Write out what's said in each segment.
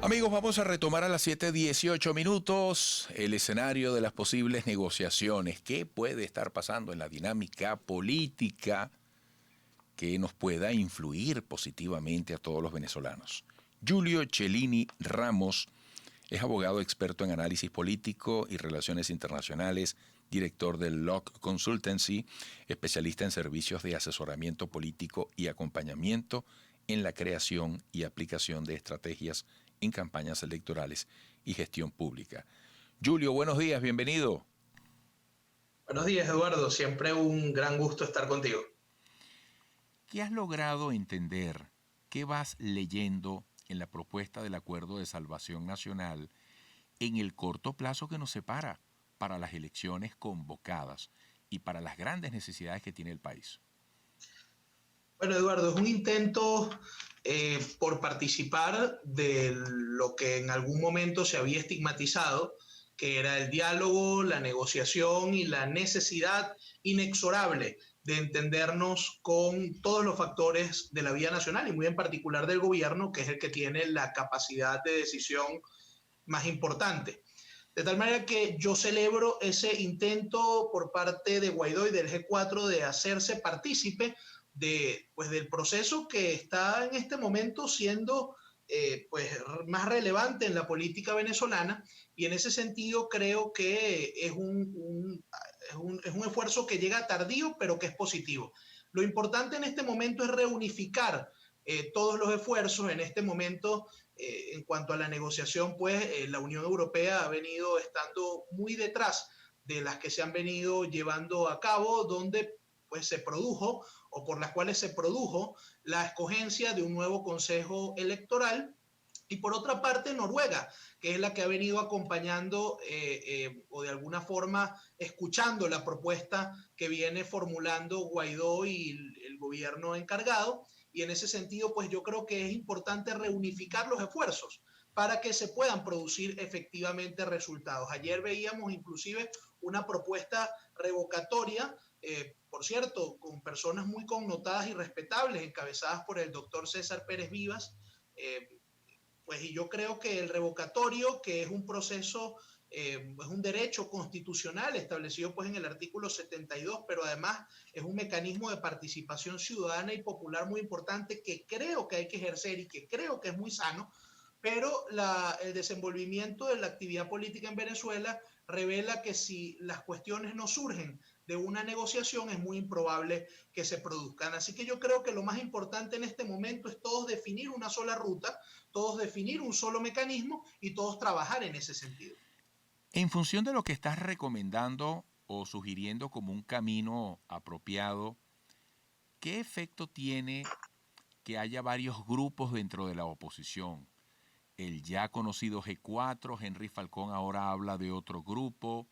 Amigos, vamos a retomar a las 7:18 minutos el escenario de las posibles negociaciones. ¿Qué puede estar pasando en la dinámica política que nos pueda influir positivamente a todos los venezolanos? Julio Cellini Ramos es abogado experto en análisis político y relaciones internacionales, director del Locke Consultancy, especialista en servicios de asesoramiento político y acompañamiento en la creación y aplicación de estrategias en campañas electorales y gestión pública. Julio, buenos días, bienvenido. Buenos días, Eduardo. Siempre un gran gusto estar contigo. ¿Qué has logrado entender? ¿Qué vas leyendo en la propuesta del Acuerdo de Salvación Nacional en el corto plazo que nos separa para las elecciones convocadas y para las grandes necesidades que tiene el país? Bueno, Eduardo, es un intento por participar de lo que en algún momento se había estigmatizado, que era el diálogo, la negociación y la necesidad inexorable de entendernos con todos los factores de la vida nacional y muy en particular del gobierno, que es el que tiene la capacidad de decisión más importante. De tal manera que yo celebro ese intento por parte de Guaidó y del G4 de hacerse partícipe del proceso que está en este momento siendo más relevante en la política venezolana, y en ese sentido creo que es un esfuerzo que llega tardío pero que es positivo. Lo importante en este momento es reunificar todos los esfuerzos. En este momento, en cuanto a la negociación, la Unión Europea ha venido estando muy detrás de las que se han venido llevando a cabo, donde se produjo o por las cuales se produjo la escogencia de un nuevo consejo electoral. Y por otra parte, Noruega, que es la que ha venido acompañando o de alguna forma escuchando la propuesta que viene formulando Guaidó y el gobierno encargado. Y en ese sentido, pues yo creo que es importante reunificar los esfuerzos para que se puedan producir efectivamente resultados. Ayer veíamos inclusive una propuesta revocatoria, por cierto, con personas muy connotadas y respetables, encabezadas por el doctor César Pérez Vivas, y yo creo que el revocatorio, que es un proceso, es un derecho constitucional establecido en el artículo 72, pero además es un mecanismo de participación ciudadana y popular muy importante que creo que hay que ejercer y que creo que es muy sano, pero el desenvolvimiento de la actividad política en Venezuela revela que si las cuestiones no surgen de una negociación es muy improbable que se produzcan. Así que yo creo que lo más importante en este momento es todos definir una sola ruta, todos definir un solo mecanismo y todos trabajar en ese sentido. En función de lo que estás recomendando o sugiriendo como un camino apropiado, ¿qué efecto tiene que haya varios grupos dentro de la oposición? El ya conocido G4, Henry Falcón ahora habla de otro grupo.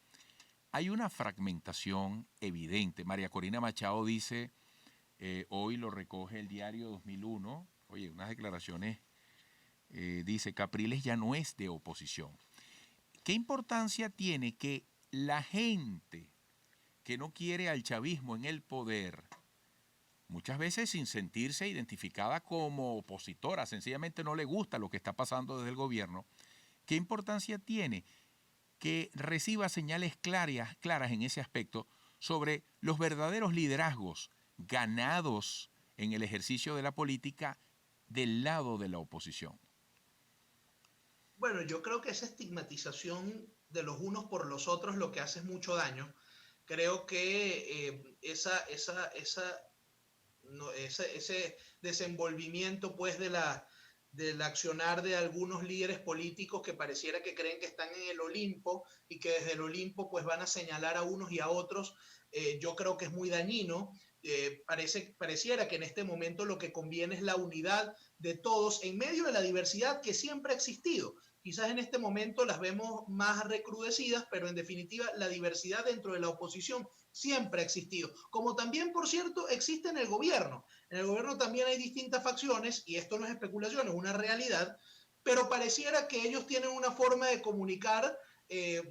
Hay una fragmentación evidente. María Corina Machado dice, hoy lo recoge el diario 2001, oye, unas declaraciones, dice, Capriles ya no es de oposición. ¿Qué importancia tiene que la gente que no quiere al chavismo en el poder, muchas veces sin sentirse identificada como opositora, sencillamente no le gusta lo que está pasando desde el gobierno, qué importancia tiene que reciba señales claras en ese aspecto sobre los verdaderos liderazgos ganados en el ejercicio de la política del lado de la oposición? Bueno, yo creo que esa estigmatización de los unos por los otros lo que hace es mucho daño. Creo que ese desenvolvimiento del accionar de algunos líderes políticos que pareciera que creen que están en el Olimpo y que desde el Olimpo van a señalar a unos y a otros, yo creo que es muy dañino. Pareciera que en este momento lo que conviene es la unidad de todos en medio de la diversidad que siempre ha existido. Quizás en este momento las vemos más recrudecidas, pero en definitiva la diversidad dentro de la oposición siempre ha existido. Como también, por cierto, existe en el gobierno. En el gobierno también hay distintas facciones, y esto no es especulación, es una realidad, pero pareciera que ellos tienen una forma de comunicar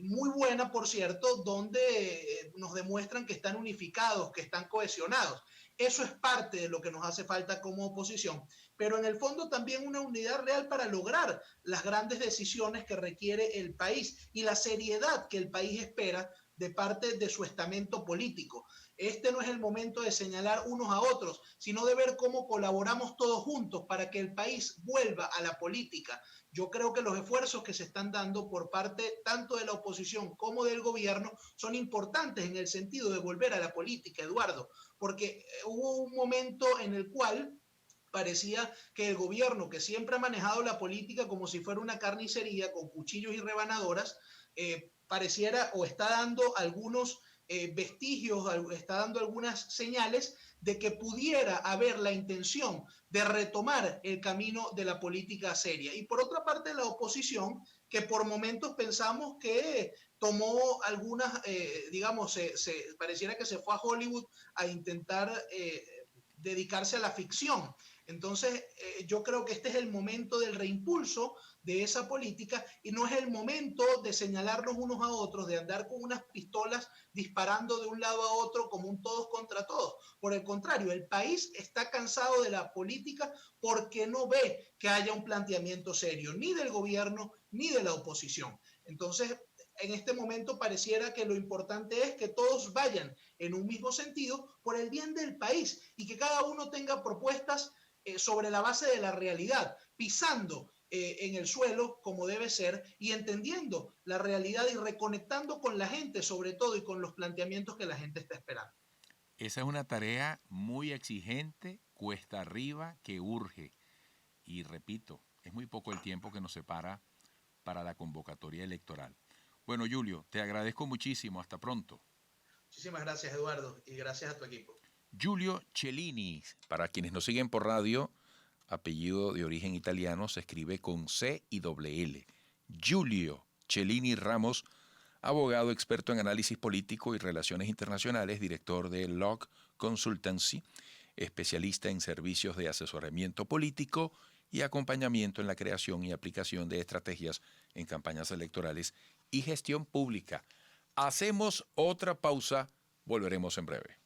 muy buena, por cierto, donde nos demuestran que están unificados, que están cohesionados. Eso es parte de lo que nos hace falta como oposición, pero en el fondo también una unidad real para lograr las grandes decisiones que requiere el país y la seriedad que el país espera de parte de su estamento político. Este no es el momento de señalar unos a otros, sino de ver cómo colaboramos todos juntos para que el país vuelva a la política. Yo creo que los esfuerzos que se están dando por parte tanto de la oposición como del gobierno son importantes en el sentido de volver a la política, Eduardo, porque hubo un momento en el cual parecía que el gobierno, que siempre ha manejado la política como si fuera una carnicería con cuchillos y rebanadoras, pareciera o está dando algunos vestigios, está dando algunas señales de que pudiera haber la intención de retomar el camino de la política seria. Y por otra parte, la oposición, que por momentos pensamos que tomó algunas, digamos, pareciera que se fue a Hollywood a intentar dedicarse a la ficción. Entonces, yo creo que este es el momento del reimpulso de esa política y no es el momento de señalarnos unos a otros, de andar con unas pistolas disparando de un lado a otro como un todos contra todos. Por el contrario, el país está cansado de la política porque no ve que haya un planteamiento serio, ni del gobierno ni de la oposición. Entonces, en este momento pareciera que lo importante es que todos vayan en un mismo sentido por el bien del país y que cada uno tenga propuestas sobre la base de la realidad, pisando en el suelo como debe ser y entendiendo la realidad y reconectando con la gente sobre todo y con los planteamientos que la gente está esperando. Esa es una tarea muy exigente, cuesta arriba, que urge. Y repito, es muy poco el tiempo que nos separa para la convocatoria electoral. Bueno, Julio, te agradezco muchísimo. Hasta pronto. Muchísimas gracias, Eduardo, y gracias a tu equipo. Giulio Cellini, para quienes nos siguen por radio, apellido de origen italiano, se escribe con C y doble L. Giulio Cellini Ramos, abogado experto en análisis político y relaciones internacionales, director de Log Consultancy, especialista en servicios de asesoramiento político y acompañamiento en la creación y aplicación de estrategias en campañas electorales y gestión pública. Hacemos otra pausa, volveremos en breve.